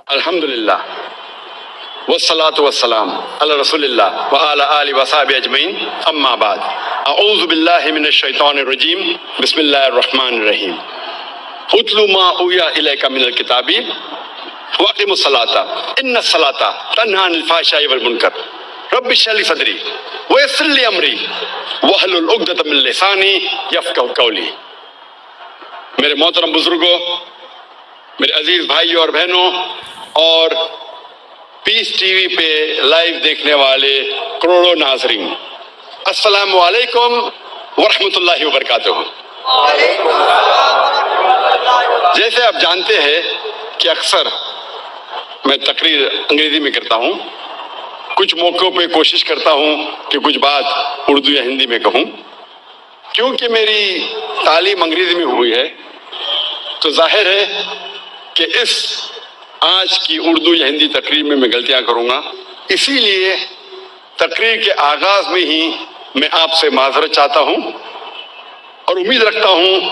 الحمدللہ والصلاة والسلام علی رسول اللہ وعلی آلہ وصحبہ اجمعین، اما بعد، اعوذ باللہ من الشیطان الرجیم، بسم اللہ الرحمن الرحیم۔ اتل ما اوحی الیک من الکتاب واقم الصلاۃ ان الصلاۃ تنہی عن الفحشاء والمنکر رب اشرح لی صدری ویسر لی امری واحلل عقدۃ من لسانی یفقہوا قولی۔ میرے محترم بزرگوں، میرے عزیز بھائیوں اور بہنوں، اور پیس ٹی وی پہ لائیو دیکھنے والے کروڑوں ناظرین، السلام علیکم ورحمۃ اللہ وبرکاتہ۔ جیسے آپ جانتے ہیں کہ اکثر میں تقریر انگریزی میں کرتا ہوں، کچھ موقعوں پہ کوشش کرتا ہوں کہ کچھ بات اردو یا ہندی میں کہوں۔ کیونکہ میری تعلیم انگریزی میں ہوئی ہے تو ظاہر ہے کہ اس آج کی اردو یا ہندی تقریر میں غلطیاں کروں گا، اسی لیے تقریر کے آغاز میں ہی میں آپ سے معذرت چاہتا ہوں اور امید رکھتا ہوں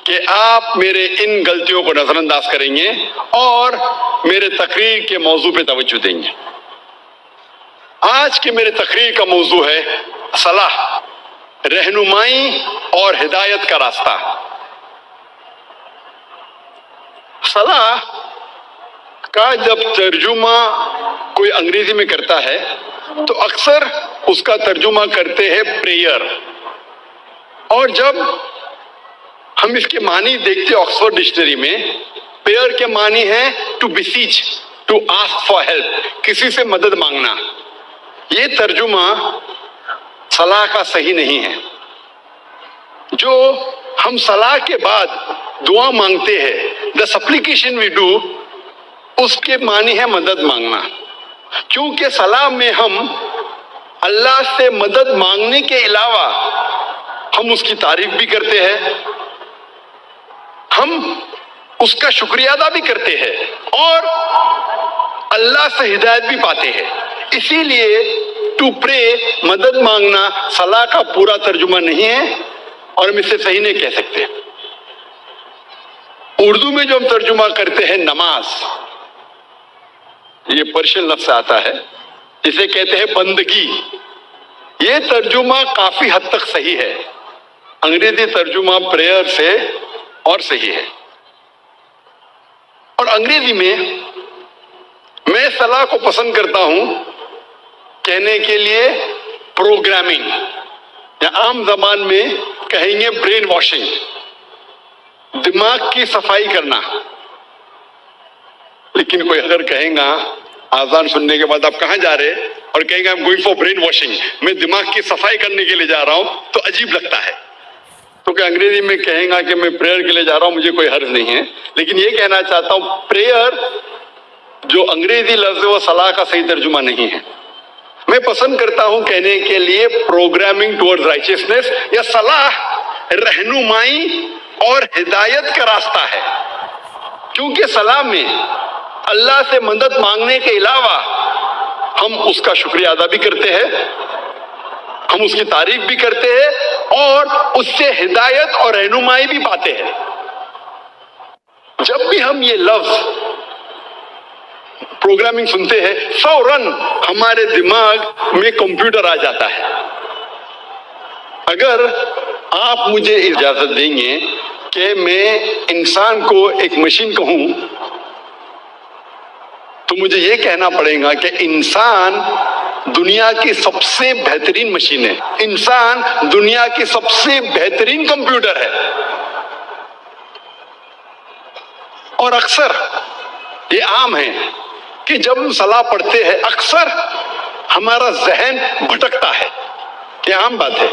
کہ آپ میرے ان غلطیوں کو نظر انداز کریں گے اور میرے تقریر کے موضوع پہ توجہ دیں گے۔ آج کے میرے تقریر کا موضوع ہے صلاح، رہنمائی اور ہدایت کا راستہ۔ صلاح کا جب ترجمہ کوئی انگریزی میں کرتا ہے تو اکثر اس کا ترجمہ کرتے ہیں پریئر، اور جب ہم اس کے معنی دیکھتے آکسفورڈ ڈکشنری میں، پریئر کے معنی ہے to beseech, to ask for help, کسی سے مدد مانگنا۔ یہ ترجمہ صلاح کا صحیح نہیں ہے۔ جو ہم صلاح کے بعد دعا مانگتے ہیں، the supplication we do، اس کے معنی ہے مدد مانگنا، کیونکہ صلاح میں ہم اللہ سے مدد مانگنے کے علاوہ ہم اس کی تعریف بھی کرتے ہیں، ہم اس کا شکریہ ادا بھی کرتے ہیں اور اللہ سے ہدایت بھی پاتے ہیں۔ اسی لیے ٹو پرے، مدد مانگنا، صلاح کا پورا ترجمہ نہیں ہے اور ہم اسے صحیح نہیں کہہ سکتے۔ اردو میں جو ہم ترجمہ کرتے ہیں نماز، یہ پرشین لفظ سے آتا ہے، اسے کہتے ہیں بندگی۔ یہ ترجمہ کافی حد تک صحیح ہے، انگریزی ترجمہ پریئر سے اور صحیح ہے۔ اور انگریزی میں صلاح کو پسند کرتا ہوں کہنے کے لیے پروگرامنگ، یا عام زبان میں کہیں گے برین واشنگ، دماغ کی صفائی کرنا۔ لیکن کوئی اگر کہیں گا آذان سننے کے بعد آپ کہاں جا رہے اور کہیں گے I'm going for brain washing، میں دماغ کی صفائی کرنے کے لیے جا رہا ہوں، تو عجیب لگتا ہے۔ تو کہ انگریزی میں کہیں گا کہ میں پریئر کے لیے جا رہا ہوں، مجھے کوئی حرج نہیں ہے، لیکن یہ کہنا چاہتا ہوں پریئر جو انگریزی لفظ ہے وہ صلاح کا صحیح ترجمہ نہیں ہے۔ میں پسند کرتا ہوں کہنے کے لیے پروگرامنگ ٹورڈ رائچسنس، یا صلاح رہنمائی اور ہدایت کا راستہ ہے، کیونکہ صلاح میں اللہ سے مدد مانگنے کے علاوہ ہم اس کا شکریہ ادا بھی کرتے ہیں، ہم اس کی تعریف بھی کرتے ہیں اور اس سے ہدایت اور رہنمائی بھی پاتے ہیں۔ جب بھی ہم یہ لفظ پروگرامنگ سنتے ہیں، فوراً ہمارے دماغ میں کمپیوٹر آ جاتا ہے۔ اگر آپ مجھے اجازت دیں گے کہ میں انسان کو ایک مشین کہوں تو مجھے یہ کہنا پڑے گا کہ انسان دنیا کی سب سے بہترین مشین ہے، انسان دنیا کی سب سے بہترین کمپیوٹر ہے۔ اور اکثر یہ عام ہے کہ جب ہم صلاح پڑھتے ہیں اکثر ہمارا ذہن بھٹکتا ہے، یہ عام بات ہے،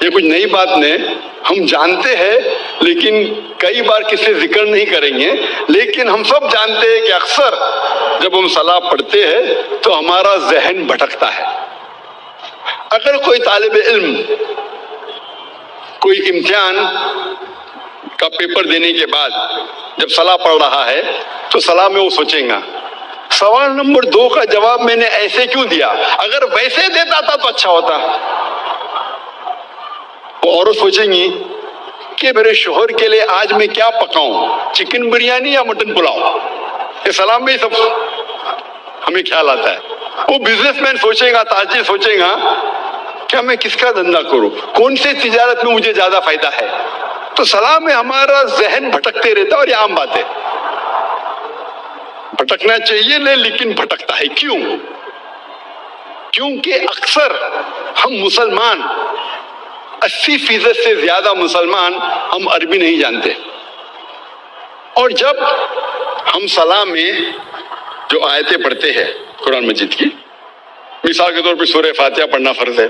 یہ کچھ نئی بات نہیں، ہم جانتے ہیں لیکن کئی بار کسی ذکر نہیں کریں گے، لیکن ہم سب جانتے ہیں کہ اکثر جب ہم صلاح پڑھتے ہیں تو ہمارا ذہن بھٹکتا ہے۔ اگر کوئی طالب علم کوئی امتحان کا پیپر دینے کے بعد جب صلاح پڑھ رہا ہے تو صلاح میں وہ سوچیں گا سوال نمبر 2 کا جواب میں نے ایسے کیوں دیا، اگر ویسے دیتا تھا تو اچھا ہوتا۔ وہ عورت سوچیں گی کہ میرے شوہر کے لیے آج میں کیا پکاؤں، چکن بریانی یا مٹن پلاؤ۔ یہ سلام میں ہی سب ہمیں خیال آتا ہے. وہ بزنس مین سوچے گا, تاجر سوچے گا کیا میں کس کا دھندا کروں, کون سے تجارت میں مجھے زیادہ فائدہ ہے. تو سلام میں ہمارا ذہن بھٹکتے رہتا ہے, اور یہ عام بات ہے. بھٹکنا چاہیے نہیں, لیکن بھٹکتا ہے. کیوں؟ کیونکہ اکثر ہم مسلمان 80% سے زیادہ مسلمان ہم عربی نہیں جانتے. اور جب ہم سلام میں جو آیتیں پڑھتے ہیں قرآن مجید کی, مثال کے طور پہ سورہ فاتحہ پڑھنا فرض ہے.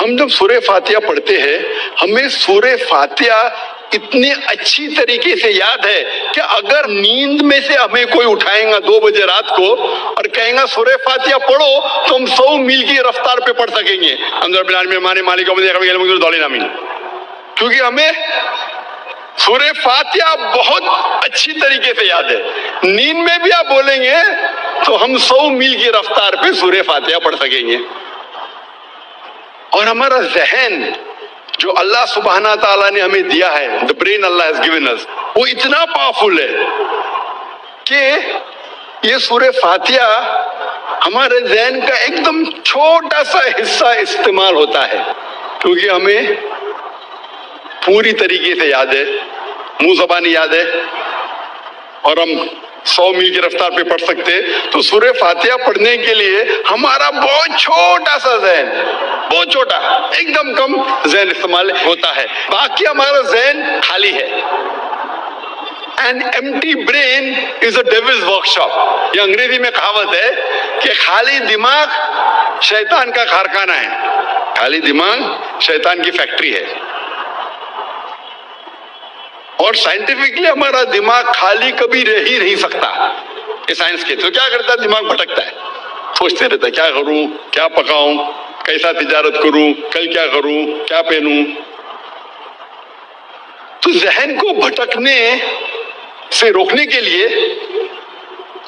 ہم جب سورہ فاتحہ پڑھتے ہیں, ہمیں سورہ فاتحہ اتنی اچھی طریقے سے یاد ہے کہ اگر نیند میں سے ہمیں کوئی اٹھائیں گا 2 بجے رات کو اور کہیں گا سورہ فاتحہ پڑھو, تو ہم 100 میل کی رفتار پہ پڑھ سکیں گے. کیونکہ ہمیں سورہ فاتحہ بہت اچھی طریقے سے یاد ہے. نیند میں بھی آپ بولیں گے تو ہم 100 میل کی رفتار پہ سورہ فاتحہ پڑھ سکیں گے. اور ہمارا ذہن جو اللہ سبحانہ تعالیٰ نے ہمیں دیا ہے, the brain Allah has given us, وہ اتنا پاورفل ہے کہ یہ سورہ فاتحہ ہمارے ذہن کا ایک دم چھوٹا سا حصہ استعمال ہوتا ہے, کیونکہ ہمیں پوری طریقے سے یاد ہے, منہ زبانی یاد ہے, اور ہم 100 میل کی رفتار پہ پڑھ سکتے. تو سورہ فاتحہ پڑھنے کے لیے ہمارا بہت چھوٹا سا ذہن, بہت چھوٹا, ایک دم کم ذہن استعمال ہوتا ہے. باقی ہمارا ذہن خالی ہے. An empty brain is a devil's workshop. یہ انگریزی میں کہاوت ہے کہ خالی دماغ شیطان کا کارخانہ ہے. خالی دماغ شیطان کی فیکٹری ہے. اور سائنٹیفکلی ہمارا دماغ خالی کبھی رہ ہی نہیں سکتا. یہ سائنس کے تو کیا کرتا ہے, دماغ بھٹکتا ہے, سوچتے رہتا ہے کیا کروں, کیا پکاؤں, کیسا تجارت کروں, کل کیا کروں, کیا پہنوں. تو ذہن کو بھٹکنے سے روکنے کے لیے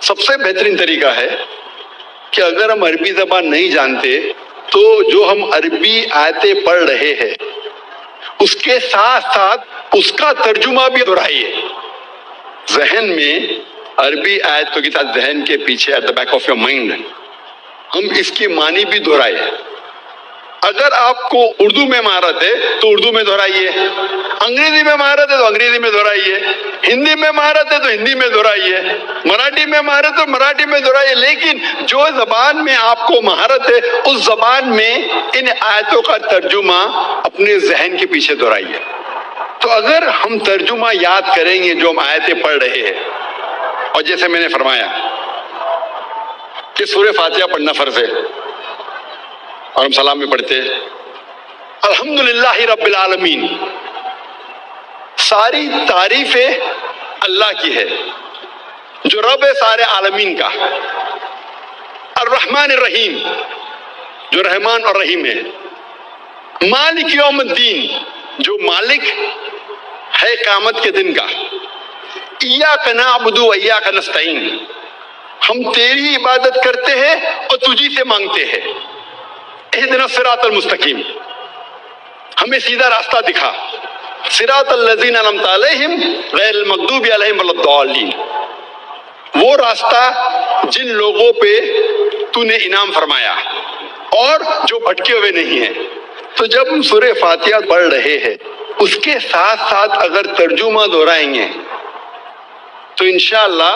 سب سے بہترین طریقہ ہے کہ اگر ہم عربی زبان نہیں جانتے تو جو ہم عربی آیتیں پڑھ رہے ہیں اس کے ساتھ ساتھ اس کا ترجمہ بھی دہرائیے. ذہن میں عربی آیتوں کے ساتھ ذہن کے پیچھے at the back of your mind ہم اس کی معنی بھی دہرائے. اگر آپ کو اردو میں مہارت ہے تو اردو میں دہرائیے, انگریزی میں مہارت ہے تو انگریزی میں دہرائیے, ہندی میں مہارت ہے تو ہندی میں دہرائیے, مراٹھی میں مہارت ہے تو مراٹھی میں دہرائیے. لیکن جو زبان میں آپ کو مہارت ہے اس زبان میں ان آیتوں کا ترجمہ اپنے ذہن کے پیچھے دہرائیے. تو اگر ہم ترجمہ یاد کریں گے جو ہم آیتیں پڑھ رہے ہیں, اور جیسے میں نے فرمایا کہ سورہ فاتحہ پڑھنا فرض ہے اور ہم سلام میں پڑھتے الحمدللہ رب العالمین, ساری تعریفیں اللہ کی ہے جو رب ہے سارے عالمین کا. الرحمن الرحیم, جو رحمان اور رحیم ہے. مالک یوم الدین, جو مالک ہے قیامت کے دن کا. ایاک نعبد و ایاک نستعین, ہم تیری عبادت کرتے ہیں اور تجھی سے مانگتے ہیں. اہدنا الصراط المستقیم, ہمیں سیدھا راستہ دکھا. صراط الذین انعمت علیہم غیر المغضوب علیہم ولا الضالین, وہ راستہ جن لوگوں پہ تو نے انعام فرمایا اور جو بھٹکے ہوئے نہیں ہیں. تو جب ہم سورہ فاتحہ پڑھ رہے ہیں اس کے ساتھ ساتھ اگر ترجمہ دہرائیں گے تو انشاءاللہ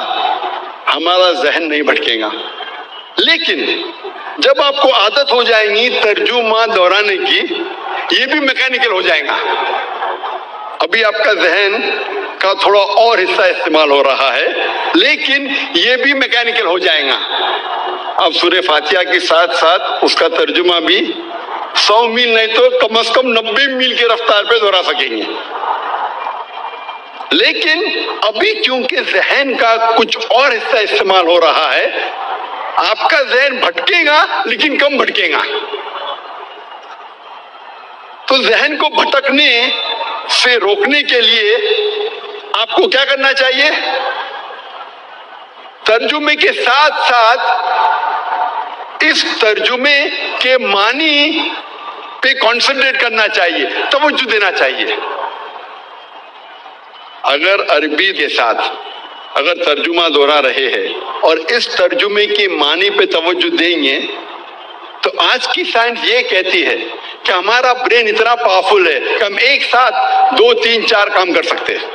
ہمارا ذہن نہیں بھٹکے گا. لیکن جب آپ کو عادت ہو جائیں گی ترجمہ دہرانے کی, یہ بھی میکینیکل ہو جائے گا. ابھی آپ کا ذہن کا تھوڑا اور حصہ استعمال ہو رہا ہے لیکن یہ بھی میکینیکل ہو جائے گا. آپ سورہ فاتحہ کے ساتھ ساتھ اس کا ترجمہ بھی 100 میل نہیں تو کم از کم 90 میل کی رفتار پہ دہرا سکیں گے. لیکن ابھی کیونکہ ذہن کا کچھ اور حصہ استعمال ہو رہا ہے, آپ کا ذہن بھٹکے گا لیکن کم بھٹکے گا. تو ذہن کو بھٹکنے سے روکنے کے لیے آپ کو کیا کرنا چاہیے, ترجمے کے ساتھ ساتھ اس ترجمے کے معنی پہ کانسنٹریٹ کرنا چاہیے, توجہ دینا چاہیے. اگر عربی کے ساتھ اگر ترجمہ دہرا رہے ہیں اور اس ترجمے کی معنی پہ توجہ دیں گے تو آج کی سائنس یہ کہتی ہے کہ ہمارا برین اتنا پاورفل ہے کہ ہم ایک ساتھ 2 3 4 کام کر سکتے ہیں۔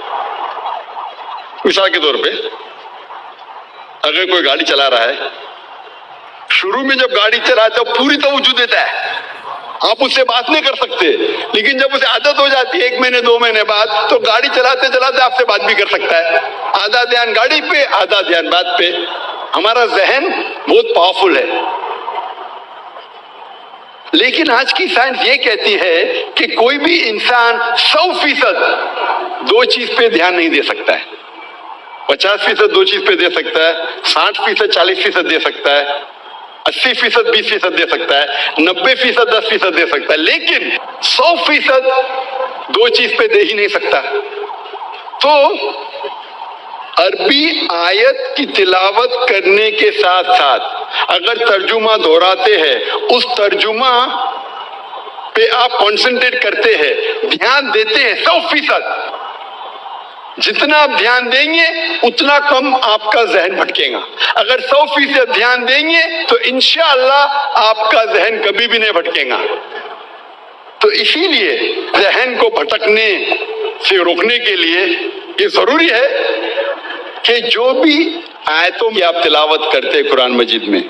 مثال کے طور پہ اگر کوئی گاڑی چلا رہا ہے، شروع میں جب گاڑی چلاتا ہے پوری توجہ دیتا ہے، آپ اس سے بات نہیں کر سکتے، لیکن جب اسے عادت ہو جاتی ہے 1 مہینے 2 مہینے بعد تو گاڑی چلاتے چلاتے آپ سے بات بھی کر سکتا ہے، آدھا دھیان گاڑی پہ آدھا دھیان بات پہ۔ ہمارا ذہن بہت پاورفل ہے، لیکن آج کی سائنس یہ کہتی ہے کہ کوئی بھی انسان 100% 2 چیز پہ دھیان نہیں دے سکتا ہے۔ 50% 2 چیز پہ دے سکتا ہے، 60% 40% دے سکتا ہے، 80% 20% دے سکتا ہے، 90% 10% دے سکتا ہے، لیکن 100% 2 چیز پہ دے ہی نہیں سکتا۔ تو عربی آیت کی تلاوت کرنے کے ساتھ ساتھ اگر ترجمہ دہراتے ہیں، اس ترجمہ پہ آپ کنسنٹریٹ کرتے ہیں، دھیان دیتے ہیں 100%، جتنا آپ دھیان دیں گے اتنا کم آپ کا ذہن بھٹکے گا۔ اگر 100% دھیان دیں گے تو انشاءاللہ آپ کا ذہن کبھی بھی نہیں بھٹکے گا۔ تو اسی لیے ذہن کو بھٹکنے سے روکنے کے لیے یہ ضروری ہے کہ جو بھی آیتوں کی آپ تلاوت کرتے ہیں قرآن مجید میں،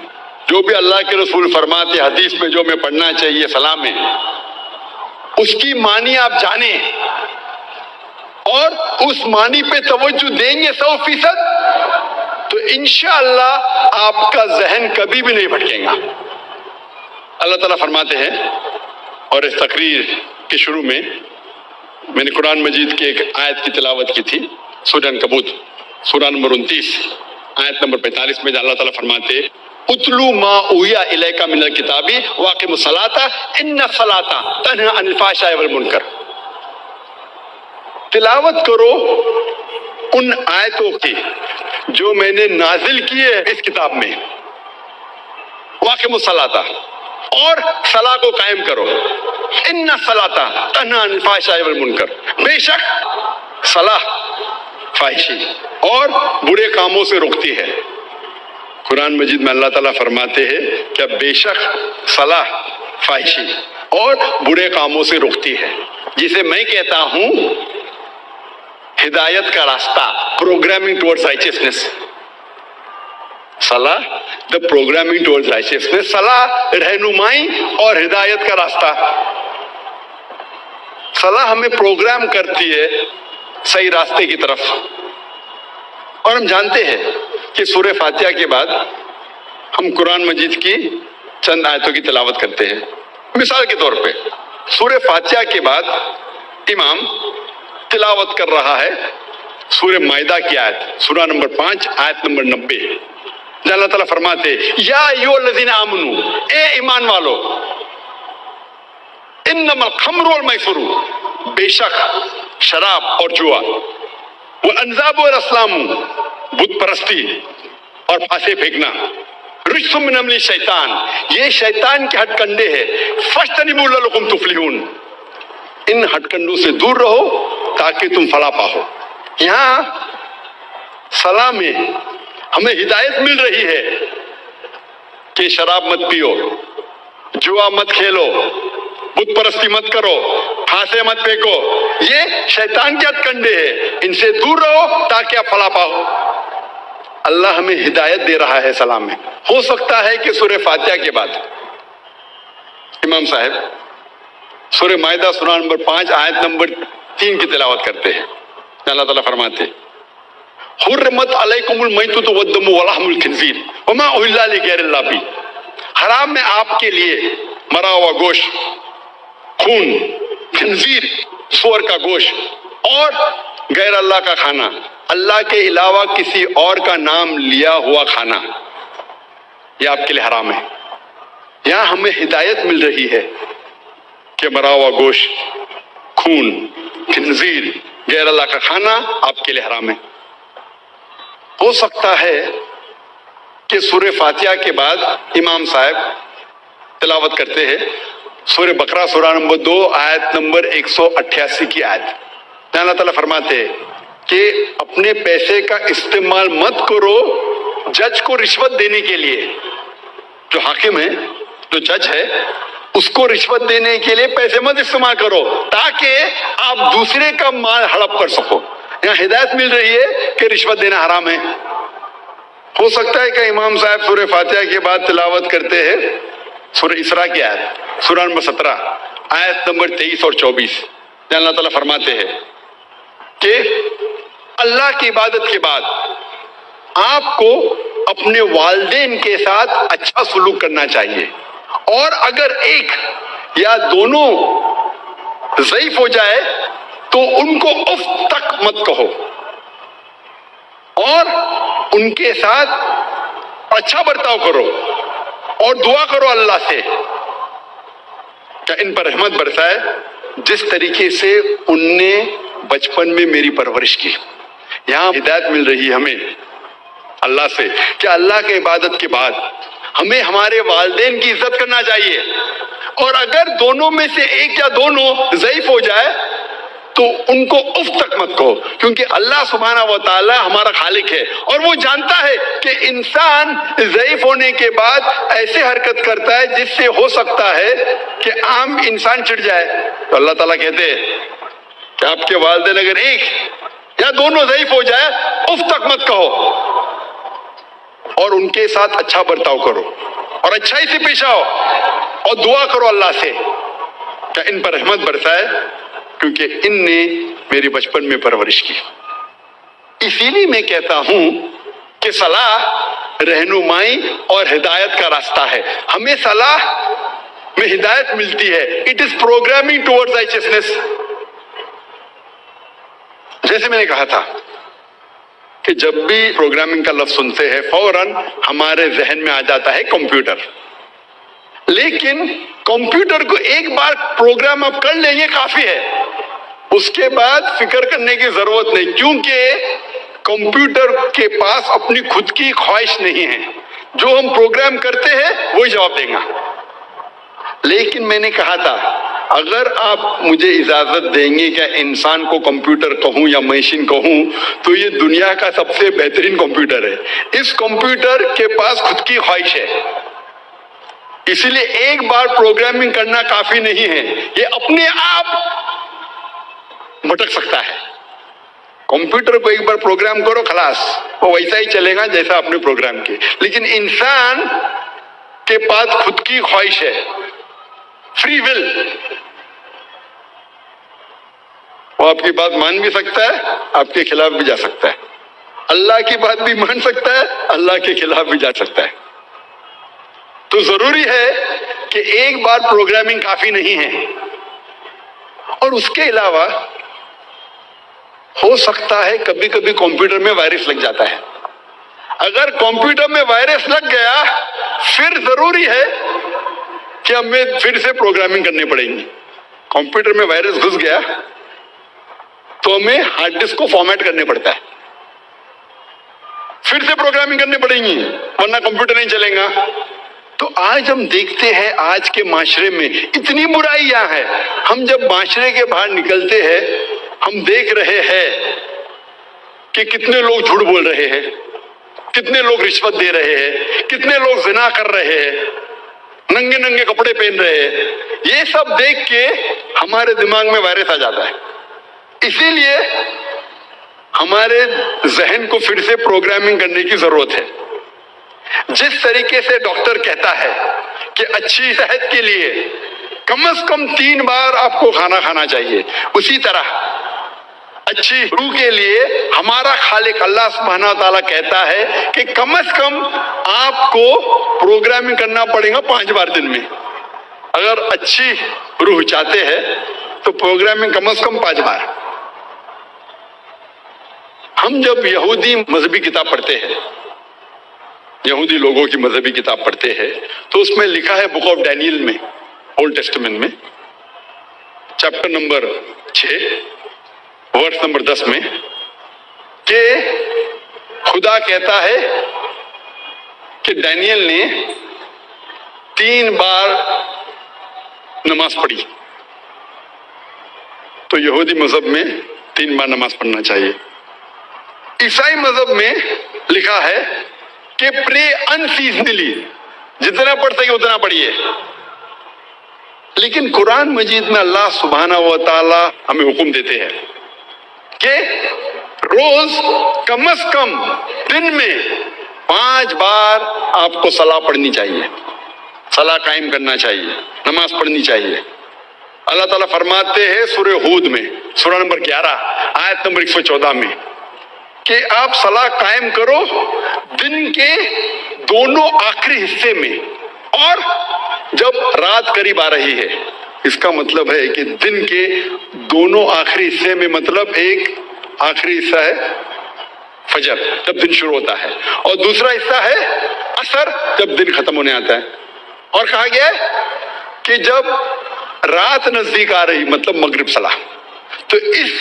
جو بھی اللہ کے رسول فرماتے حدیث میں جو میں پڑھنا چاہیے صلاح میں، اس کی معنی آپ جانیں اور اس معنی پہ توجہ دیں گے 100%، تو انشاءاللہ آپ کا ذہن کبھی بھی نہیں بھٹکے گا۔ اللہ تعالیٰ فرماتے ہیں، اور اس تقریر کے شروع میں میں نے قرآن مجید کی ایک آیت کی تلاوت کی تھی، سورہ عنکبوت سورہ نمبر 29 آیت نمبر 45 میں اللہ تعالیٰ فرماتے اتلو ما اوحی الیک من الکتاب واقم الصلاۃ ان الصلاۃ تنہی عن الفحشاء والمنکر۔ تلاوت کرو ان آیتوں کی جو میں نے نازل کی ہے اس کتاب میں، واقم الصلاۃ، اور صلاح کو قائم کرو، ان الصلاۃ تنہی عن الفحشاء والمنکر، بے شک صلاح فحشی اور برے کاموں سے روکتی ہے۔ قرآن مجید میں اللہ تعالیٰ فرماتے ہیں کہ بے شک صلاح فحشی اور برے کاموں سے روکتی ہے، جسے میں کہتا ہوں ہدایت کا راستہ، پروگرامنگ ٹورڈز رائچسنس۔ صلاح دا پروگرامنگ ٹورڈز رائچسنس، صلاح رہنمائی اور ہدایت کا راستہ۔ صلاح ہمیں پروگرام کرتی ہے صحیح راستے کی طرف، اور ہم جانتے ہیں کہ سورہ فاتحہ کے بعد ہم قرآن مجید کی چند آیتوں کی تلاوت کرتے ہیں۔ مثال کے طور پہ سورہ فاتحہ کے بعد امام تلاوت کر رہا ہے سورہ مائدہ کی آیت، سورہ نمبر 5 آیت نمبر 90، جہاں اللہ تعالیٰ فرماتے یا ایھا الذین آمنو، اے ایمان والو، انما الخمر والمیسر، بے شک شراب اور جوا، والانصاب والازلام، بت پرستی اور پھانسے پھینکنا، رجس من عمل الشیطان، یہ شیطان کے ہتھ کنڈے ہیں، فاجتنبوہ لعلکم تفلحون، ان ہتھ کنڈوں سے دور رہو تاکہ تم فلاح پاؤ۔ یہاں صلاح میں ہمیں ہدایت مل رہی ہے کہ شراب مت پیو، جوا مت کھیلو، بت پرستی مت کرو، پھانسے مت پھینکو، یہ شیطان کے ہتھ کنڈے ہیں، ان سے دور رہو تاکہ آپ فلاح پاؤ۔ اللہ ہمیں ہدایت دے رہا ہے صلاح میں۔ ہو سکتا ہے کہ سورہ فاتحہ کے بعد امام صاحب سورہ مائدہ سورہ نمبر 5 آیت نمبر 3 کی تلاوت کرتے ہیں، اللہ تعالیٰ فرماتے حرمت علیکم المیتۃ والدم ولحم الخنزیر وما اہل لغیر اللہ بہ، حرام ہے آپ کے لیے مرا ہوا گوشت، خون، خنزیر سور کا گوشت اور غیر اللہ کا کھانا، اللہ کے علاوہ کسی اور کا نام لیا ہوا کھانا، یہ آپ کے لیے حرام ہے۔ یہاں ہمیں ہدایت مل رہی ہے کہ مرا ہوا گوشت، خون، خنزیر، غیر اللہ کا کھانا آپ کے لیے حرام ہے۔ ہو سکتا ہے کہ سورہ فاتحہ کے بعد امام صاحب تلاوت کرتے ہیں سورہ بقرہ سورہ نمبر 2 آیت نمبر 188 کی آیت، جہاں اللہ تعالیٰ فرماتے ہیں کہ اپنے پیسے کا استعمال مت کرو جج کو رشوت دینے کے لیے. جو حاکم ہے، جو جج ہے، اس کو رشوت دینے کے لیے پیسے مت استعمال کرو تاکہ آپ دوسرے کا مال ہڑپ کر سکو. یہاں ہدایت مل رہی ہے کہ رشوت دینا حرام ہے. ہو سکتا ہے کہ امام صاحب سورہ فاتحہ کے بعد تلاوت کرتے ہیں سورہ اسراء کی آیت، سورہ نمبر 17 آیت نمبر 23 اور 24. اللہ تعالیٰ فرماتے ہیں کہ اللہ کی عبادت کے بعد آپ کو اپنے والدین کے ساتھ اچھا سلوک کرنا چاہیے، اور اگر ایک یا دونوں ضعیف ہو جائے تو ان کو اف تک مت کہو، اور ان کے ساتھ اچھا برتاؤ کرو اور دعا کرو اللہ سے کہ ان پر رحمت برسائے جس طریقے سے ان نے بچپن میں میری پرورش کی. یہاں ہدایت مل رہی ہے ہمیں اللہ سے کہ اللہ کی عبادت کے بعد ہمیں ہمارے والدین کی عزت کرنا چاہیے، اور اگر دونوں میں سے ایک یا دونوں ضعیف ہو جائے تو ان کو اف تک مت کہو، کیونکہ اللہ سبحانہ و تعالی ہمارا خالق ہے اور وہ جانتا ہے کہ انسان ضعیف ہونے کے بعد ایسے حرکت کرتا ہے جس سے ہو سکتا ہے کہ عام انسان چڑ جائے. تو اللہ تعالیٰ کہتے ہیں کہ آپ کے والدین اگر ایک یا دونوں ضعیف ہو جائے اف تک مت کہو، اور ان کے ساتھ اچھا برتاؤ کرو اور اچھائی سے پیش آؤ اور دعا کرو اللہ سے کہ ان پر رحمت برسائے کیونکہ ان نے میری بچپن میں پرورش کی. اسی لیے میں کہتا ہوں کہ صلاح رہنمائی اور ہدایت کا راستہ ہے. ہمیں صلاح میں ہدایت ملتی ہے. It is programming toward رائچسنس. جیسے میں نے کہا تھا کہ جب بھی پروگرامنگ کا لفظ سنتے ہیں فوراً ہمارے ذہن میں آ جاتا ہے کمپیوٹر. لیکن کمپیوٹر کو ایک بار پروگرام آپ کر لیں گے کافی ہے، اس کے بعد فکر کرنے کی ضرورت نہیں، کیونکہ کمپیوٹر کے پاس اپنی خود کی خواہش نہیں ہے. جو ہم پروگرام کرتے ہیں وہی جواب دیں گا. لیکن میں نے کہا تھا اگر آپ مجھے اجازت دیں گے کہ انسان کو کمپیوٹر کہوں یا مشین کہوں تو یہ دنیا کا سب سے بہترین کمپیوٹر ہے. اس کمپیوٹر کے پاس خود کی خواہش ہے، اسی لیے ایک بار پروگرامنگ کرنا کافی نہیں ہے. یہ اپنے آپ بھٹک سکتا ہے. کمپیوٹر کو ایک بار پروگرام کرو خلاص وہ ویسا ہی چلے گا جیسا آپ نے پروگرام کیا. لیکن انسان کے پاس خود کی خواہش ہے، فری ول. وہ آپ کی بات مان بھی سکتا ہے، آپ کے خلاف بھی جا سکتا ہے. اللہ کی بات بھی مان سکتا ہے، اللہ کے خلاف بھی جا سکتا ہے. تو ضروری ہے کہ ایک بار پروگرامنگ کافی نہیں ہے. اور اس کے علاوہ ہو سکتا ہے کبھی کبھی کمپیوٹر میں وائرس لگ جاتا ہے. اگر کمپیوٹر میں وائرس لگ گیا پھر ضروری ہے کہ ہمیں پھر سے پروگرامنگ کرنی پڑے گی. کمپیوٹر میں وائرس گھس گیا تو ہمیں ہارڈ ڈسک کو فارمیٹ کرنے پڑتا ہے، پھر سے پروگرامنگ کرنی پڑے گی ورنہ کمپیوٹر نہیں چلے گا. تو آج ہم دیکھتے ہیں آج کے معاشرے میں اتنی برائیاں ہیں. ہم جب معاشرے کے باہر نکلتے ہیں ہم دیکھ رہے ہیں کہ کتنے لوگ جھوٹ بول رہے ہیں، کتنے لوگ رشوت دے رہے ہیں، کتنے لوگ زنا کر رہے ہیں، ننگے ننگے کپڑے پہن رہے ہیں. یہ سب دیکھ کے ہمارے دماغ میں وائرس آ جاتا ہے. اسی لیے ہمارے ذہن کو پھر سے پروگرامنگ کرنے کی ضرورت ہے. جس طریقے سے ڈاکٹر کہتا ہے کہ اچھی صحت کے لیے کم از کم 3 بار آپ کو کھانا کھانا چاہیے، اسی طرح اچھی روح کے لیے ہمارا خالق اللہ سبحانہ و تعالیٰ کہتا ہے کہ کم از کم آپ کو پروگرامنگ کرنا پڑے گا 5 بار دن میں. اگر اچھی روح چاہتے ہیں تو پروگرامنگ کم از کم 5 بار. ہم جب یہودی مذہبی کتاب پڑھتے ہیں، یہودی لوگوں کی مذہبی کتاب پڑھتے ہیں تو اس میں لکھا ہے بک آف ڈینیل میں، اولڈ ٹیسٹمنٹ میں، چیپٹر نمبر 6 ورس نمبر 10 میں کہ خدا کہتا ہے کہ ڈینیل نے 3 بار نماز پڑھی. تو یہودی مذہب میں 3 بار نماز پڑھنا چاہیے. عیسائی مذہب میں لکھا ہے کہ پرے انسیزنلی، جتنا پڑھ سکے اتنا پڑھیے. لیکن قرآن مجید میں اللہ سبحانہ و تعالی ہمیں حکم دیتے ہیں کہ روز کم از کم دن میں 5 بار آپ کو صلاح پڑھنی چاہیے، صلاح قائم کرنا چاہیے، نماز پڑھنی چاہیے. اللہ تعالیٰ فرماتے ہیں سورہ ہود میں، سورہ نمبر 11 آیت نمبر 114 میں کہ آپ صلاح قائم کرو دن کے دونوں آخری حصے میں اور جب رات قریب آ رہی ہے. اس کا مطلب ہے کہ دن کے دونوں آخری حصے میں مطلب ایک آخری حصہ ہے فجر جب دن شروع ہوتا ہے، اور دوسرا حصہ ہے عصر جب دن ختم ہونے آتا ہے. اور کہا گیا ہے کہ جب رات نزدیک آ رہی مطلب مغرب صلاح. تو اس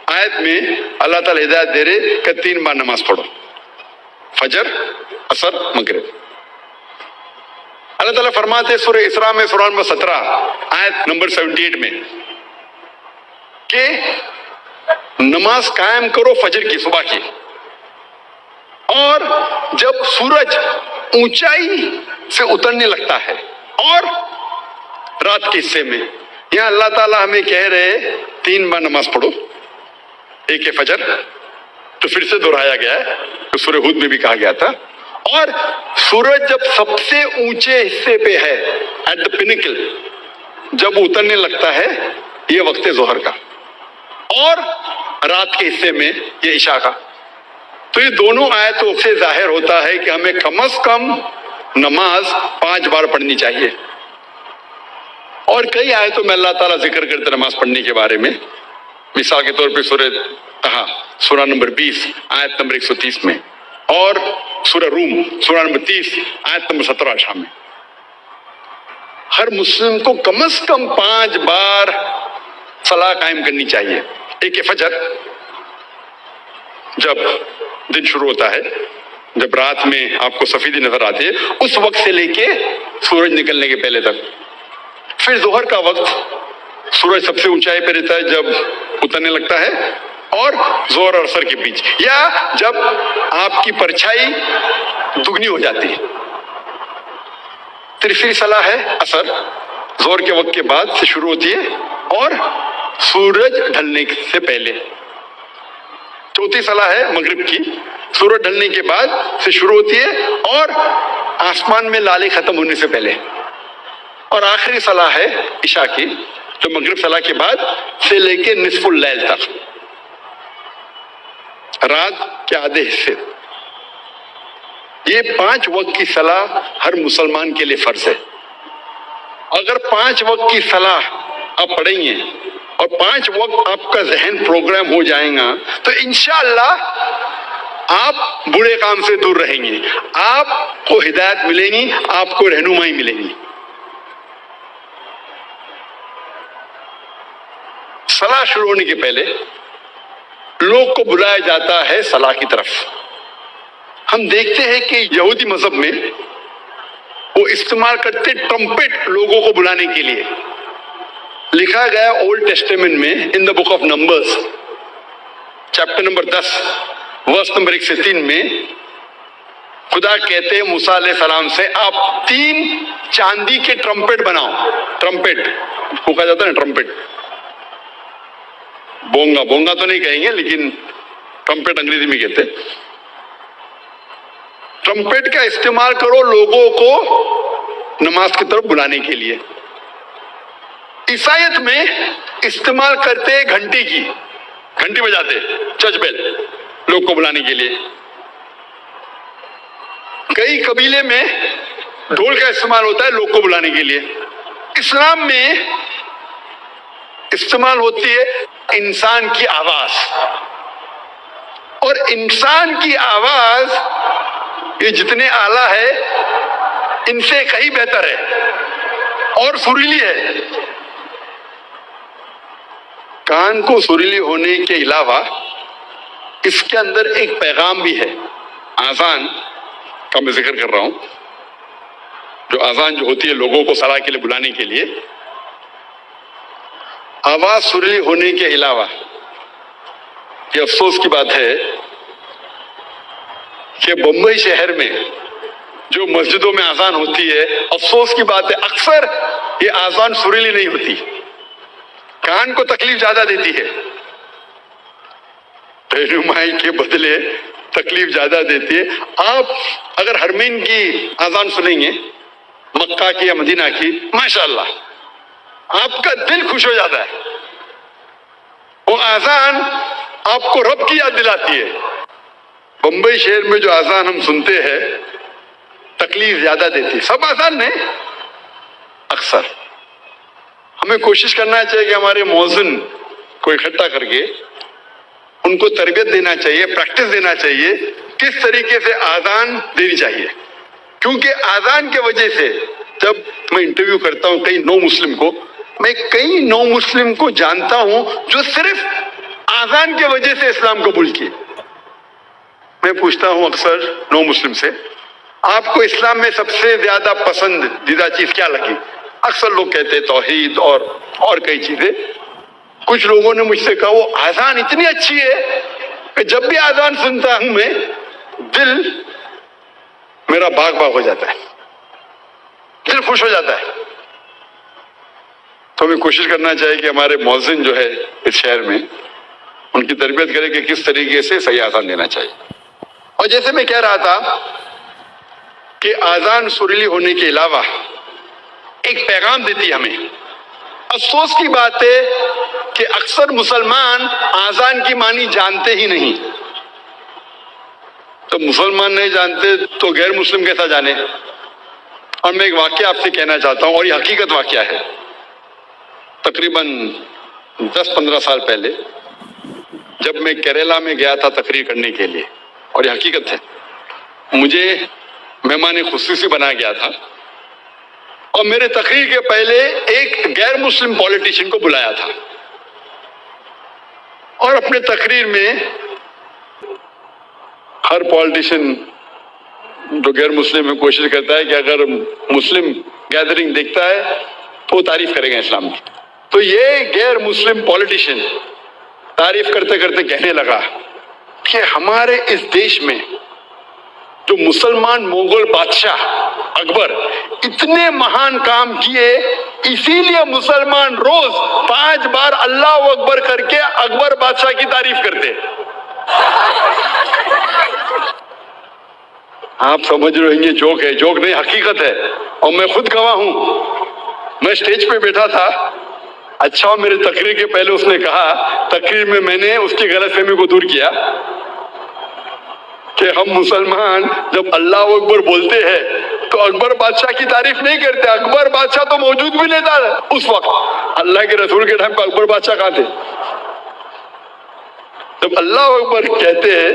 آیت میں اللہ تعالیٰ ہدایت دے رہے کہ 3 بار نماز پڑھو، فجر، عصر، مغرب. اللہ تعالیٰ فرماتے سورہ اسراء میں سورہ نمبر 17 آیت نمبر 78 میں کہ نماز قائم کرو فجر کی، صبح کی، اور جب سورج اونچائی سے اترنے لگتا ہے اور رات کے حصے میں. یہاں اللہ تعالیٰ ہمیں کہہ رہے 3 بار نماز پڑھو. ایک ہے فجر، تو پھر سے دہرایا گیا ہے، تو سورہ ہود میں بھی کہا گیا تھا. اور سورج جب سب سے اونچے حصے پہ ہے، ایٹ دا پینیکل، جب اترنے لگتا ہے، یہ وقت ظہر کا، اور رات کے حصے میں یہ عشاء کا. تو یہ دونوں آیتوں سے ظاہر ہوتا ہے کہ ہمیں کم از کم نماز 5 بار پڑھنی چاہیے. اور کئی آیتوں میں اللہ تعالیٰ ذکر کرتے نماز پڑھنے کے بارے میں. مثال کے طور پہ سورہ طہ سورہ نمبر 20 آیت نمبر 130 میں، اور سورہ روم سورہ نمبر 30 آیت نمبر 17-18 میں. ہر مسلم کو کم از کم 5 بار صلاح قائم کرنی چاہیے. ایک ہے فجر، جب دن شروع ہوتا ہے، جب رات میں آپ کو سفیدی نظر آتی ہے، اس وقت سے لے کے سورج نکلنے کے پہلے تک. پھر ظہر کا وقت، سورج سب سے اونچائی پہ رہتا ہے جب اترنے لگتا ہے، اور ظہر اور عصر کے بیچ، یا جب آپ کی پرچھائی دگنی ہو جاتی ہے. تیسری صلاح ہے عصر، ظہر کے وقت کے بعد سے شروع ہوتی ہے اور سورج ڈھلنے سے پہلے. چوتھی صلاح ہے مغرب کی، سورج ڈھلنے کے بعد سے شروع ہوتی ہے اور آسمان میں لالے ختم ہونے سے پہلے. اور آخری صلاح ہے عشاء کی، جو مغرب صلاح کے بعد سے لے کے نصف اللیل تک، رات کے آدھے حصے. یہ 5 وقت کی صلاح ہر مسلمان کے لیے فرض ہے. اگر 5 وقت کی صلاح آپ پڑھیں گے اور 5 وقت آپ کا ذہن پروگرام ہو جائے گا تو انشاءاللہ آپ برے کام سے دور رہیں گے، آپ کو ہدایت ملے گی، آپ کو رہنمائی ملے گی. صلاح شروع ہونے کے پہلے لوگ کو بلایا جاتا ہے صلاح کی طرف. ہم دیکھتے ہیں کہ یہودی مذہب میں وہ استعمال کرتے ٹرمپٹ لوگوں کو بلانے کے لیے. لکھا گیا اولڈ ٹیسٹمنٹ میں in the book of Numbers chapter number 10 verse number 1 سے 3 میں خدا کہتے ہیں موسیٰ علیہ السلام سے، آپ 3 چاندی کے ٹرمپٹ بناؤ. ٹرمپٹ کو کہا جاتا ہے نا، ٹرمپٹ. بونگا، بونگا تو نہیں کہیں گے لیکن ٹرمپٹ انگریزی میں کہتے ہیں. ٹرمپٹ کا استعمال کرو لوگوں کو نماز کی طرف بلانے کے لیے. عیسائیت میں استعمال کرتے گھنٹی کی، گھنٹی بجاتے چرچ بیل لوگ کو بلانے کے لیے. کئی قبیلے میں ڈھول کا استعمال ہوتا ہے لوگ کو بلانے کے لیے. اسلام میں استعمال ہوتی ہے انسان کی آواز، اور انسان کی آواز یہ جتنے اعلیٰ ہے ان سے کہیں بہتر ہے اور سریلی ہے. کان کو سریلی ہونے کے علاوہ اس کے اندر ایک پیغام بھی ہے. آذان کا میں ذکر کر رہا ہوں، جو آذان جو ہوتی ہے لوگوں کو صلاح کے لیے بلانے کے لیے. آواز سریلی ہونے کے علاوہ یہ افسوس کی بات ہے کہ بمبئی شہر میں جو مسجدوں میں اذان ہوتی ہے، افسوس کی بات ہے اکثر یہ اذان سریلی نہیں ہوتی، کان کو تکلیف زیادہ دیتی ہے، رہنمائی کے بدلے تکلیف زیادہ دیتی ہے۔ آپ اگر حرمین کی اذان سنیں گے، مکہ کی یا مدینہ کی، ماشاءاللہ آپ کا دل خوش ہو جاتا ہے، وہ اذان آپ کو رب کی یاد دلاتی ہے۔ بمبئی شہر میں جو اذان ہم سنتے ہیں تکلیف زیادہ دیتی ہے، سب اذان نہیں، اکثر ہمیں کوشش کرنا چاہیے کہ ہمارے مؤذن کو اکٹھا کر کے ان کو تربیت دینا چاہیے، پریکٹس دینا چاہیے، کس طریقے سے اذان دینی چاہیے، کیونکہ اذان کے وجہ سے جب میں انٹرویو کرتا ہوں کئی نو مسلم کو، میں کئی نو مسلم کو جانتا ہوں جو صرف اذان کے وجہ سے اسلام قبول کیے۔ میں پوچھتا ہوں اکثر نو مسلم سے، آپ کو اسلام میں سب سے زیادہ پسندیدہ چیز کیا لگی؟ اکثر لوگ کہتے ہیں توحید اور کئی چیزیں۔ کچھ لوگوں نے مجھ سے کہا وہ اذان اتنی اچھی ہے کہ جب بھی اذان سنتا ہوں میں دل میرا باغ باغ ہو جاتا ہے، دل خوش ہو جاتا ہے۔ تو ہمیں کوشش کرنا چاہیے کہ ہمارے مؤذن جو ہے اس شہر میں ان کی تربیت کرے کہ کس طریقے سے صحیح اذان دینا چاہیے۔ اور جیسے میں کہہ رہا تھا کہ اذان سریلی ہونے کے علاوہ ایک پیغام دیتی ہے ہمیں۔ افسوس کی بات ہے کہ اکثر مسلمان اذان کی معنی جانتے ہی نہیں۔ تو مسلمان نہیں جانتے تو غیر مسلم کیسا جانے؟ اور میں ایک واقعہ آپ سے کہنا چاہتا ہوں، اور یہ حقیقت واقعہ ہے۔ تقریباً 10-15 سال پہلے جب میں کیرلا میں گیا تھا تقریر کرنے کے لیے، اور یہ حقیقت ہے، مجھے مہمان خصوصی بنایا گیا تھا، اور میرے تقریر کے پہلے ایک غیر مسلم پولیٹیشین کو بلایا تھا، اور اپنے تقریر میں ہر پولیٹیشین جو غیر مسلم میں کوشش کرتا ہے کہ اگر مسلم گیدرنگ دیکھتا ہے تو وہ تعریف کرے گا اسلام کی۔ تو یہ غیر مسلم پولیٹیشین تعریف کرتے کرتے کہنے لگا کہ ہمارے اس دیش میں جو مسلمان مغل بادشاہ اکبر اتنے مہان کام کیے، اسی لیے مسلمان روز 5 بار اللہ اکبر کر کے اکبر بادشاہ کی تعریف کرتے۔ آپ سمجھ رہے ہیں یہ جوک ہے؟ جوک نہیں، حقیقت ہے، اور میں خود گواہ ہوں۔ میں اسٹیج پہ بیٹھا تھا، اچھا میرے تقریر کے پہلے اس نے کہا، تقریر میں نے اس کی غلط فہمی کو دور کیا کہ ہم مسلمان جب اللہ اکبر بولتے ہیں تو اکبر بادشاہ کی تعریف نہیں کرتے۔ اکبر بادشاہ تو موجود بھی نہیں تھا اس وقت، اللہ کے رسول کے ٹائم پہ اکبر بادشاہ کہاں تھے؟ جب اللہ اکبر کہتے ہیں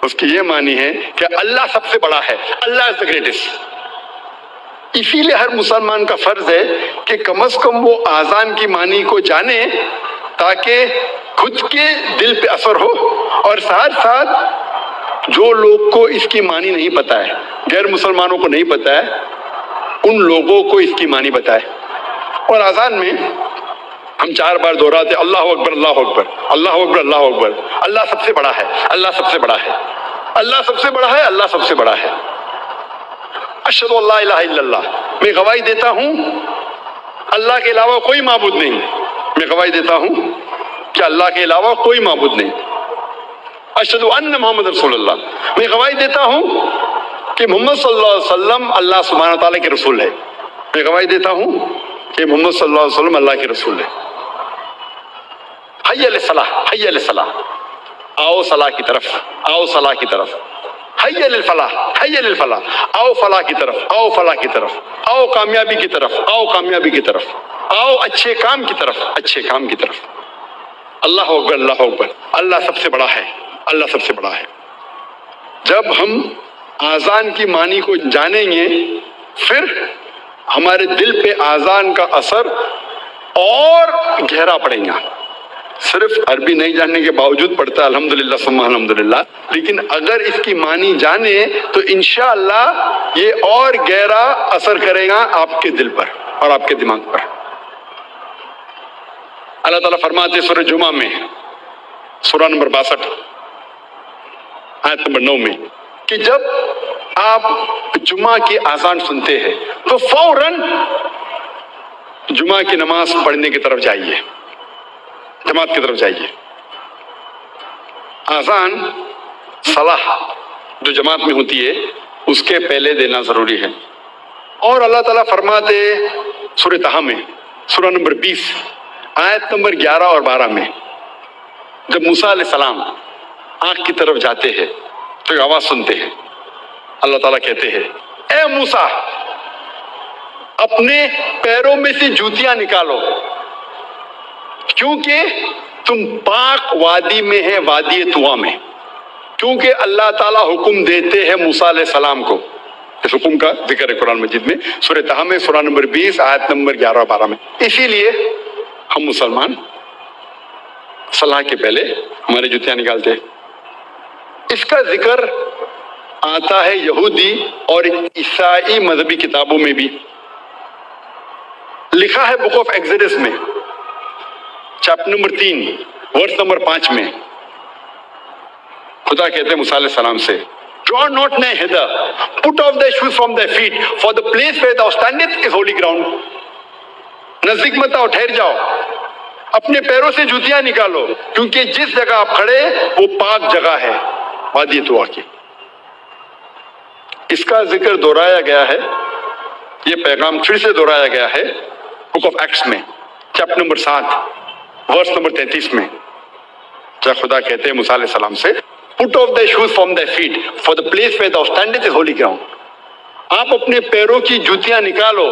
اس کی یہ معنی ہے کہ اللہ سب سے بڑا ہے، اللہ از دا گریٹسٹ۔ اسی لیے ہر مسلمان کا فرض ہے کہ کم از کم وہ اذان کی معنی کو جانے، تاکہ خود کے دل پہ اثر ہو، اور ساتھ ساتھ جو لوگ کو اس کی معنی نہیں پتا ہے، غیر مسلمانوں کو نہیں پتا ہے، ان لوگوں کو اس کی معنی بتائے۔ اور اذان میں ہم 4 بار دہراتے اللہ اکبر اللہ اکبر اللہ اکبر اللہ اکبر، اللہ سب سے بڑا ہے، اللہ سب سے بڑا ہے، اللہ سب سے بڑا ہے، اللہ سب سے بڑا ہے۔ اشہد ان لا الہ الا اللہ، میں گواہی دیتا ہوں اللہ کے علاوہ کوئی معبود نہیں، میں گواہی دیتا ہوں کہ اللہ کے علاوہ کوئی معبود نہیں۔ اشہد ان محمد رسول اللہ، میں گواہی دیتا ہوں کہ محمد صلی اللہ علیہ وسلم اللہ سبحانہ تعالیٰ کے رسول ہے، میں گواہی دیتا ہوں کہ محمد صلی اللہ علیہ وسلم اللہ کے رسول ہے۔ حی علی الصلاح، حی علی الصلاح، آؤ صلاح کی طرف، آؤ صلاح کی طرف۔ حی علی الفلاح، حی علی الفلاح، آؤ فلاح کی طرف، آؤ فلاح کی طرف، آؤ کامیابی کی طرف، آؤ کامیابی کی طرف، آؤ اچھے کام کی طرف، اچھے کام کی طرف۔ اللہ اکبر اللہ اکبر، اللہ سب سے بڑا ہے، اللہ سب سے بڑا ہے۔ جب ہم اذان کی معنی کو جانیں گے، پھر ہمارے دل پہ اذان کا اثر اور گہرا پڑے گا۔ صرف عربی نہیں جاننے کے باوجود پڑھتا ہے الحمدللہ ثم الحمدللہ، لیکن اگر اس کی معنی جانے تو انشاءاللہ یہ اور گہرا اثر کرے گا آپ کے دل پر اور آپ کے دماغ پر۔ اللہ تعالیٰ فرماتے سورہ جمعہ میں، سورہ نمبر 62 آیت نمبر 9 میں، کہ جب آپ جمعہ کی اذان سنتے ہیں تو فوراً جمعہ کی نماز پڑھنے کی طرف جائیے، جماعت کی طرف جائیے۔ اذان صلاح جو جماعت میں ہوتی ہے اس کے پہلے دینا ضروری ہے۔ اور اللہ تعالیٰ فرماتے سورہ طٰہٰ میں، سورہ نمبر 20 آیت نمبر 11 اور 12 میں، جب موسیٰ علیہ السلام آنکھ کی طرف جاتے ہیں تو ایک آواز سنتے ہیں، اللہ تعالیٰ کہتے ہیں اے موسیٰ اپنے پیروں میں سے جوتیاں نکالو کیونکہ تم پاک وادی میں ہے، وادی طویٰ میں، کیونکہ اللہ تعالیٰ حکم دیتے ہیں موسیٰ علیہ السلام کو۔ اس حکم کا ذکر ہے قرآن مجید میں سورہ طٰہٰ میں سورہ نمبر 20 آیت نمبر 11 اور 12 میں۔ اسی لیے ہم مسلمان صلاح کے پہلے ہماری جوتیاں نکالتے ہیں۔ اس کا ذکر آتا ہے یہودی اور عیسائی مذہبی کتابوں میں بھی۔ لکھا ہے بک آف ایکسڈس میں چیپٹر نمبر 3 ورس نمبر 5 میں، خدا کہتے ہیں موسیٰ علیہ السلام سے Draw not nigh hither, put off thy shoes from thy feet, for the place where thou standest is holy ground. نزدیک مت آؤ، ٹھہر جاؤ، اپنے پیروں سے جوتیاں نکالو کیونکہ جس جگہ آپ کھڑے وہ پاک جگہ ہے، وادی طویٰ کی۔ اس کا ذکر دہرایا گیا ہے، یہ پیغام پھر سے دہرایا گیا ہے بک آف ایکٹس میں چیپٹر نمبر 7 ورس نمبر 33 میں، جہاں خدا کہتے ہیں موسیٰ علیہ السلام سے Put off thy shoes from thy feet, for the place where thou standest is holy ground. آپ اپنے پیروں کی جوتیاں نکالو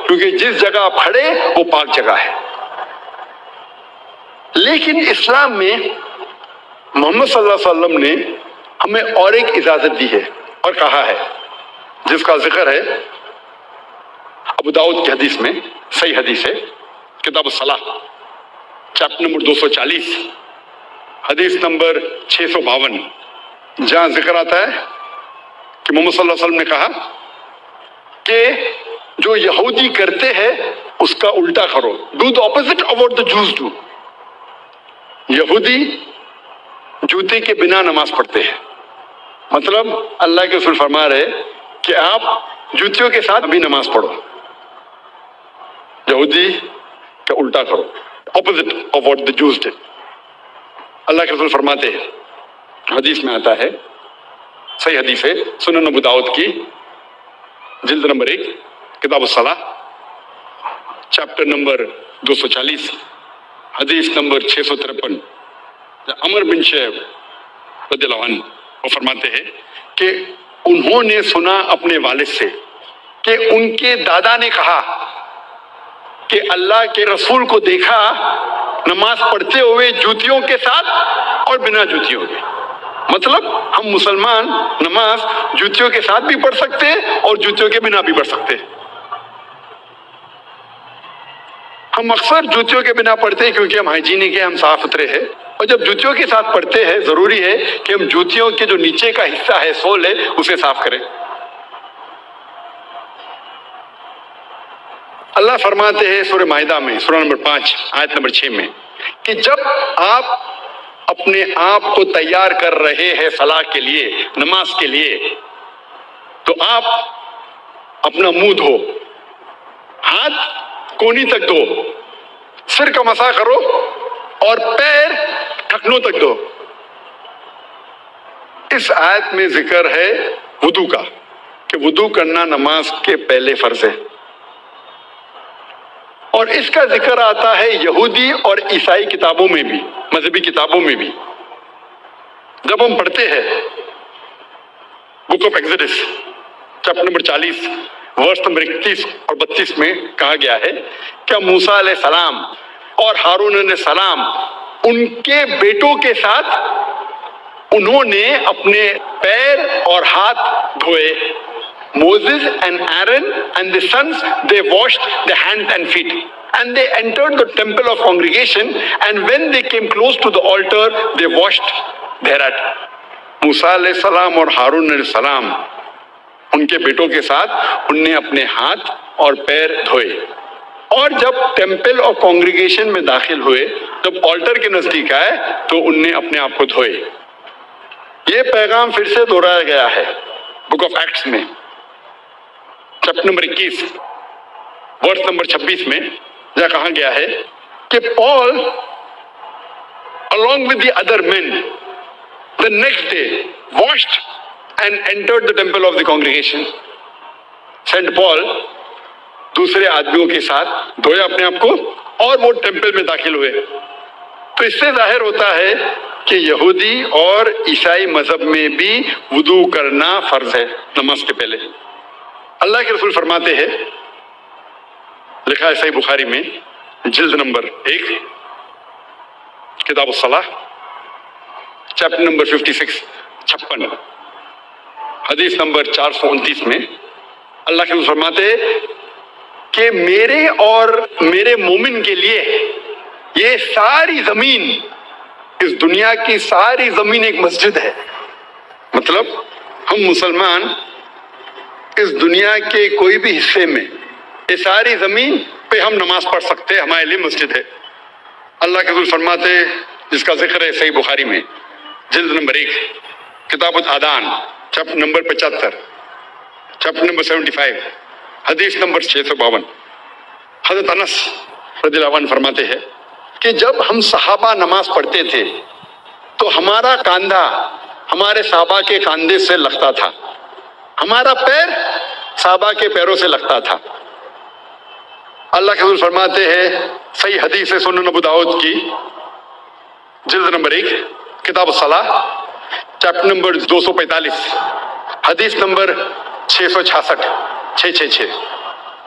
کیونکہ جس جگہ آپ کھڑے وہ پاک جگہ ہے۔ لیکن اسلام میں محمد صلی اللہ علیہ وسلم نے ہمیں اور ایک اجازت دی ہے اور کہا ہے، جس کا ذکر ہے ابو داؤد کی حدیث میں، صحیح حدیث ہے کتاب الصلاح چیپٹر نمبر 240 حدیث نمبر 652، جہاں ذکر آتا ہے کہ محمد صلی اللہ علیہ وسلم نے کہا کہ جو یہودی کرتے ہیں اس کا الٹا کرو، do the opposite of what the Jews do۔ یہودی جوتے کے بنا نماز پڑھتے ہیں، مطلب اللہ کے رسول فرما رہے کہ آپ جوتیوں کے ساتھ بھی نماز پڑھو، یہودی کا الٹا کرو، opposite of what the Jews did۔ اللہ کے رسول فرماتے ہیں، حدیث میں آتا ہے، صحیح حدیث ہے سنن ابو داؤد کی جلد نمبر 1 کتاب الصلاح چیپٹر نمبر 240 حدیث نمبر 653، عمر بن شعیب رضی اللہ عنہ وہ فرماتے ہیں کہ انہوں نے سنا اپنے والد سے کہ ان کے دادا نے کہا کہ اللہ کے رسول کو دیکھا نماز پڑھتے ہوئے جوتیوں کے ساتھ اور بنا جوتیوں کے۔ مطلب ہم مسلمان نماز جوتیوں کے ساتھ بھی پڑھ سکتے اور جوتیوں کے بنا بھی پڑھ سکتے۔ ہم اکثر جوتیوں کے بنا پڑھتے ہیں کیونکہ ہم ہائیجینک ہیں، ہم صاف ستھرے ہیں، اور جب جوتیوں کے ساتھ پڑھتے ہیں ضروری ہے کہ ہم جوتیوں کے جو نیچے کا حصہ ہے، سول ہے، اسے صاف کریں۔ اللہ فرماتے ہیں سورہ مائدہ میں سورہ نمبر 5 آیت نمبر 6 میں کہ جب آپ اپنے آپ کو تیار کر رہے ہیں صلاح کے لیے، نماز کے لیے، تو آپ اپنا منہ دھو، ہاتھ کونی تک دھو، سر کا مسح کرو اور پیر ٹھکنوں تک دھو۔ اس آیت میں ذکر ہے وضو کا، کہ وضو کرنا نماز کے پہلے فرض ہے، اور اس کا ذکر آتا ہے یہودی اور عیسائی کتابوں میں بھی، مذہبی کتابوں میں بھی۔ جب ہم پڑھتے ہیں book of Exodus chapter number 40 verse number 31 اور 32 میں کہا گیا ہے کہ موسیٰ علیہ السلام اور ہارون علیہ السلام ان کے بیٹوں کے ساتھ انہوں نے اپنے پیر اور ہاتھ دھوئے۔ Moses and Aaron and the sons, they washed their hands and feet, and they entered the temple of congregation, and when they came close to the altar, they washed thereat. موسیٰ علیہ السلام اور ہارون علیہ السلام ان کے بیٹوں کے ساتھ ان نے اپنے ہاتھ اور پیر دھوئے، اور جب ٹیمپل اور کانگریگیشن میں داخل ہوئے، جب آلٹر کے نزدیک آئے تو ان نے اپنے آپ کو دھوئے۔ یہ پیغام پھر سے دہرایا گیا ہے بک آف ایکٹس میں چیپٹر نمبر 21 ورس نمبر 26 میں، جہاں کہا گیا ہے کہ پال along with the other men the next day washed and entered the temple of the congregation. Saint Paul دوسرے آدمیوں کے ساتھ دھویا اپنے آپ کو اور وہ ٹیمپل میں داخل ہوئے. تو اس سے ظاہر ہوتا ہے کہ یہودی اور عیسائی مذہب میں بھی وضو کرنا فرض ہے نماز کے پہلے. اللہ کے رسول فرماتے ہیں، لکھا ہے صحیح بخاری میں جلد نمبر 1 کتاب الصلاح چیپٹر نمبر 56 حدیث نمبر 429 میں اللہ کے رسول فرماتے ہیں کہ میرے اور میرے مومن کے لیے یہ ساری زمین، اس دنیا کی ساری زمین ایک مسجد ہے. مطلب ہم مسلمان اس دنیا کے کوئی بھی حصے میں یہ ساری زمین پہ ہم نماز پڑھ سکتے ہیں، ہمارے لیے مسجد ہے. اللہ کے رسول فرماتے جس کا ذکر ہے صحیح بخاری میں جلد نمبر 1 کتاب الادان چیپٹر نمبر 75 چیپٹر نمبر 75 حدیث نمبر 652 حضرت انس رضی اللہ عنہ فرماتے ہیں کہ جب ہم صحابہ نماز پڑھتے تھے تو ہمارا کاندھا ہمارے صحابہ کے کاندھے سے لگتا تھا، ہمارا پیر صحابہ کے پیروں سے لگتا تھا. اللہ کے رسول فرماتے ہیں صحیح حدیث ہے سنن ابو داؤد کی جلد نمبر 1 کتاب الصلاح چیپٹر نمبر 245 حدیث نمبر 666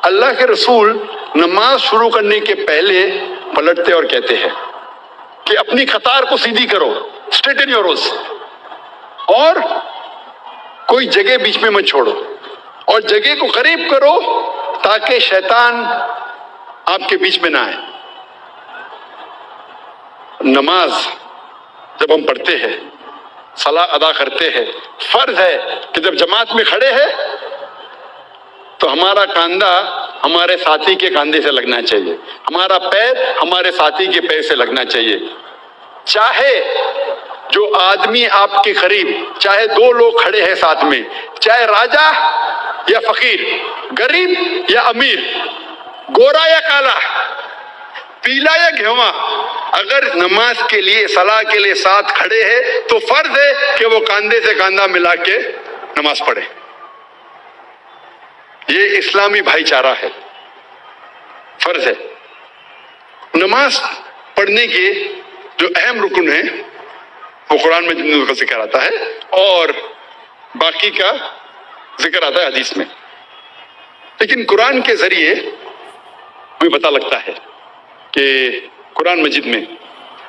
اللہ کے رسول نماز شروع کرنے کے پہلے پلٹتے اور کہتے ہیں کہ اپنی قطار کو سیدھی کرو، اسٹریٹن یور روز، اور کوئی جگہ بیچ میں مت چھوڑو، اور جگہ کو قریب کرو تاکہ شیطان آپ کے بیچ میں نہ آئے. نماز جب ہم پڑھتے ہیں، صلاۃ ادا کرتے ہیں، فرض ہے کہ جب جماعت میں کھڑے ہیں تو ہمارا کاندھا ہمارے ساتھی کے کاندھے سے لگنا چاہیے، ہمارا پیر ہمارے ساتھی کے پیر سے لگنا چاہیے. چاہے جو آدمی آپ کے قریب، چاہے 2 لوگ کھڑے ہیں ساتھ میں، چاہے راجا یا فقیر، غریب یا امیر، گورا یا کالا، پیلا یا گھیواں، اگر نماز کے لیے صلاح کے لیے ساتھ کھڑے ہیں تو فرض ہے کہ وہ کاندھے سے کاندھا ملا کے نماز پڑھے. یہ اسلامی بھائی چارہ ہے، فرض ہے. نماز پڑھنے کے جو اہم رکن ہیں وہ قرآن میں جن کا ذکر آتا ہے اور باقی کا ذکر آتا ہے حدیث میں. لیکن قرآن کے ذریعے ہمیں پتہ لگتا ہے کہ قرآن مجید میں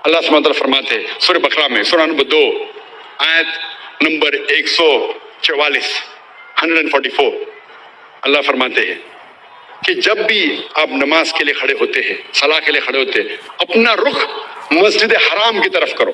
اللہ سبحانہ وتعالیٰ فرماتے ہیں سورہ بقرہ میں سورہ نمبر 2 آیت نمبر 144 اللہ فرماتے ہیں کہ جب بھی آپ نماز کے لیے کھڑے ہوتے ہیں، صلاح کے لیے کھڑے ہوتے ہیں، اپنا رخ مسجد حرام کی طرف کرو.